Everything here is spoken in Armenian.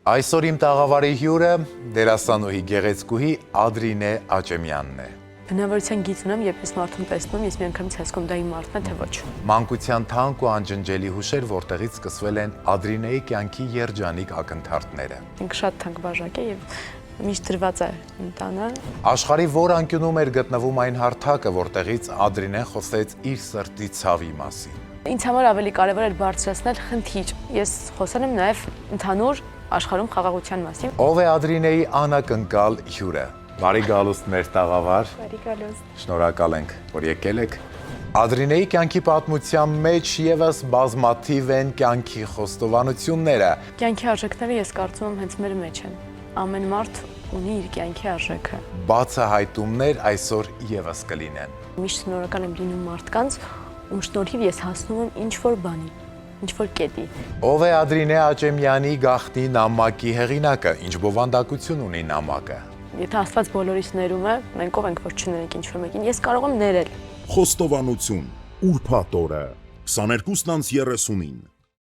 Այսօր իմ տաղավարի հյուրը դերասանուհի գեղեցկուհի Ադրինե Աճեմյանն է։ Բնավորության գիծ ունեմ, երբ ես մարդուն տեսնում, ես միանգամից հասկանում դա իմ մարդն է, թե ոչ։ Մանկության թանկ ու անջնջելի հուշեր, որտեղից սկսվել են Ադրինեի կյանքի երջանիկ ակնթարթները։ Ինքը շատ թանկ բաժակ է եւ միշտ դրված է իմ տանը։ Աշխարհի որ անկյունում էր գտնվում այն հարթակը, որտեղից Ադրինեն խոսեց իր սրտի ցավի մասին։ Ինձ համար ավելի կարևոր էր բարձրացնել խնդիր։ Ես խոսել եմ նաեւ ընդհանուր աշխարհում խաղաղության մասին։ Ով է Ադրինեի անակնկալ հյուրը։ Բարի գալուստ մեր տաղավար։ Բարի գալուստ։ Շնորհակալ ենք, որ եկել եք։ Ադրինեի կյանքի պատմության մեջ եւս բազմաթիվ են կյանքի խոստովանությունները։ Կյանքի արժեքները ես կարծում եմ հենց մեր մեջ են։ Ամեն մարդ ունի իր կյանքի արժեքը։ Բացահայտումներ այսօր եւս կլինեն։ Միշտ շնորհակալ եմ լինում մարդկանց, ում շնորհիվ ես հասնում եմ ինչ-որ բանի, ինչ-որ կետի։ Ով է Ադրինե Աճեմյանի գաղտնի նամակի հեղինակը, ինչ բովանդակություն ունի նամակը։ Եթե Աստված բոլորիս ներում է, մենք ով ենք, որ չներենք ինչ-որ մեկին, ես կարող եմ ներել։ Խոստովանություն, ուրբաթ օրը, 22:30-ին